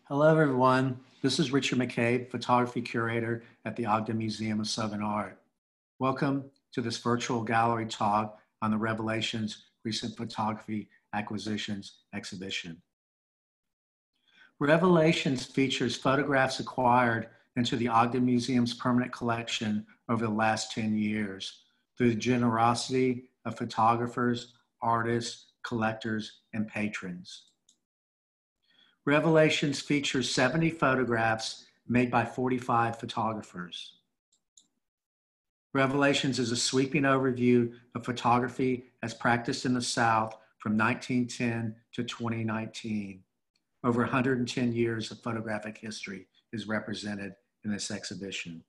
Hello, everyone. This is Richard McCabe, photography curator at the Ogden Museum of Southern Art. Welcome to this virtual gallery talk on the Revelations Recent Photography Acquisitions exhibition. Revelations features photographs acquired into the Ogden Museum's permanent collection over the last 10 years through the generosity of photographers, artists, collectors, and patrons. Revelations features 70 photographs made by 45 photographers. Revelations is a sweeping overview of photography as practiced in the South from 1910 to 2019. Over 110 years of photographic history is represented in this exhibition.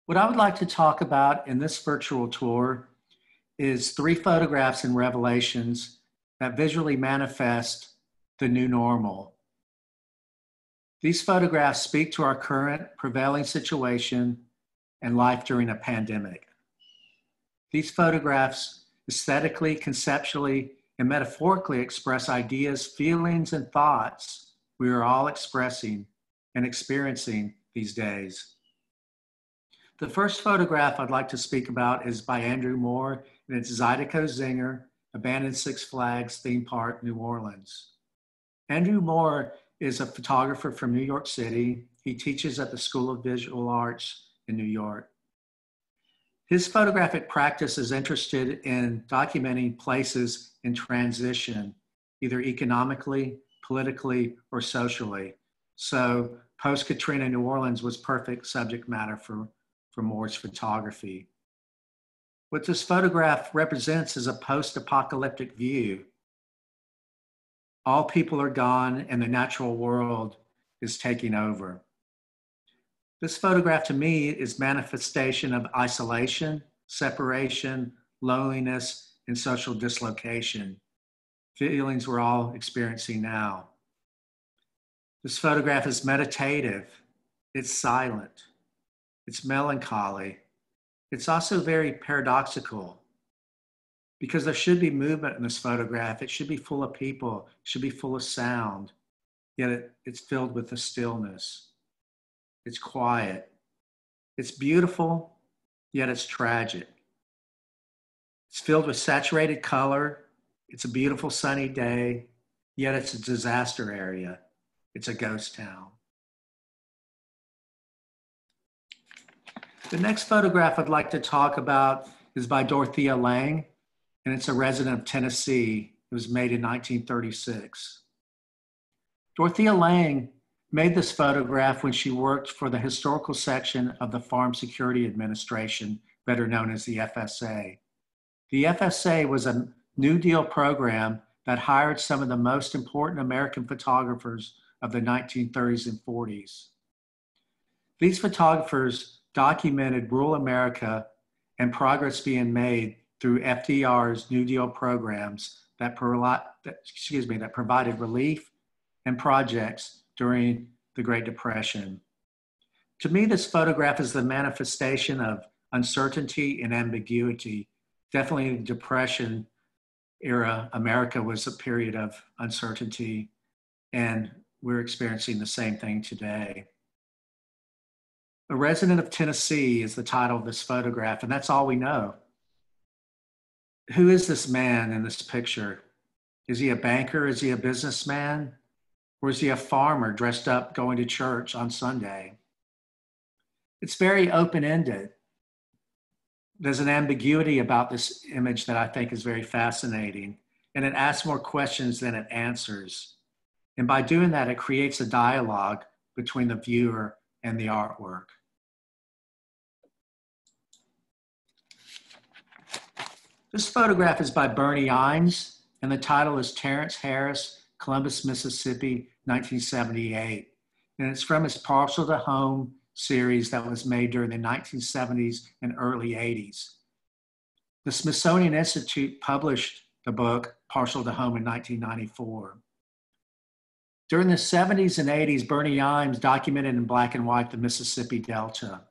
What I would like to talk about in this virtual tour is 3 photographs in Revelations that visually manifest the new normal. These photographs speak to our current prevailing situation and life during a pandemic. These photographs aesthetically, conceptually, and metaphorically express ideas, feelings, and thoughts we are all expressing and experiencing these days. The first photograph I'd like to speak about is by Andrew Moore, and it's Zydeco Zinger, Abandoned Six Flags Theme Park, New Orleans. Andrew Moore is a photographer from New York City. He teaches at the School of Visual Arts in New York. His photographic practice is interested in documenting places in transition, either economically, politically, or socially. So post-Katrina New Orleans was perfect subject matter for Moore's photography. What this photograph represents is a post-apocalyptic view. All people are gone and the natural world is taking over. This photograph to me is manifestation of isolation, separation, loneliness, and social dislocation, feelings we're all experiencing now. This photograph is meditative, it's silent, it's melancholy. It's also very paradoxical because there should be movement in this photograph. It should be full of people, it should be full of sound, yet it's filled with the stillness. It's quiet. It's beautiful, yet it's tragic. It's filled with saturated color. It's a beautiful sunny day, yet it's a disaster area. It's a ghost town. The next photograph I'd like to talk about is by Dorothea Lange, and it's a resident of Tennessee. It was made in 1936. Dorothea Lange made this photograph when she worked for the historical section of the Farm Security Administration, better known as the FSA. The FSA was a New Deal program that hired some of the most important American photographers of the 1930s and 40s. These photographers documented rural America and progress being made through FDR's New Deal programs that provided relief and projects during the Great Depression. To me, this photograph is the manifestation of uncertainty and ambiguity. Definitely in the Depression era, America was a period of uncertainty, and we're experiencing the same thing today. A Resident of Tennessee is the title of this photograph, and that's all we know. Who is this man in this picture? Is he a banker? Is he a businessman? Or is he a farmer dressed up going to church on Sunday? It's very open-ended. There's an ambiguity about this image that I think is very fascinating, and it asks more questions than it answers. And by doing that, it creates a dialogue between the viewer and the artwork. This photograph is by Birney, Imes, and the title is Terrence Harris, Columbus, Mississippi, 1978. And it's from his Partial to Home series that was made during the 1970s and early 80s. The Smithsonian Institute published the book Partial to Home in 1994. During the 70s and 80s, Birney Imes documented in black and white the Mississippi Delta.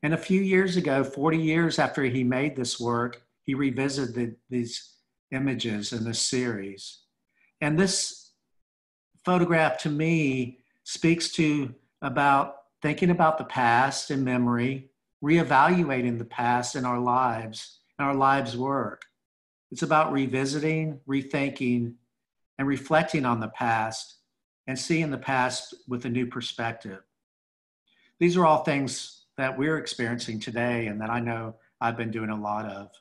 And a few years ago, 40 years after he made this work, he revisited these images in this series. And this photograph to me speaks to about thinking about the past and memory, reevaluating the past in our lives and our lives' work. It's about revisiting, rethinking, and reflecting on the past and seeing the past with a new perspective. These are all things that we're experiencing today and that I know I've been doing a lot of.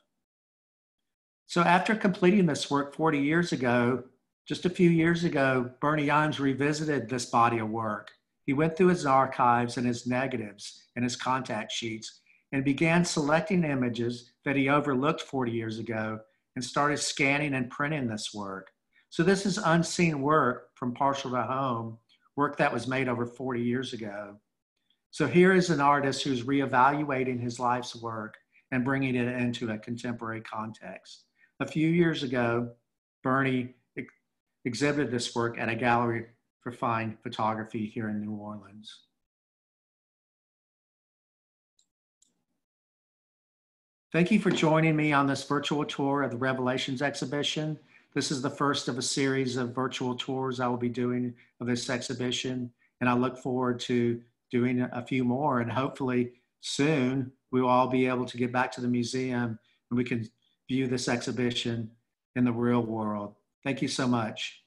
So after completing this work 40 years ago, just a few years ago, Birney Imes revisited this body of work. He went through his archives and his negatives and his contact sheets and began selecting images that he overlooked 40 years ago and started scanning and printing this work. So this is unseen work from Partial to Home, work that was made over 40 years ago. So here is an artist who's reevaluating his life's work and bringing it into a contemporary context. A few years ago, Birney exhibited this work at a gallery for fine photography here in New Orleans. Thank you for joining me on this virtual tour of the Revelations exhibition. This is the first of a series of virtual tours I will be doing of this exhibition, and I look forward to doing a few more, and hopefully soon we will all be able to get back to the museum and we can view this exhibition in the real world. Thank you so much.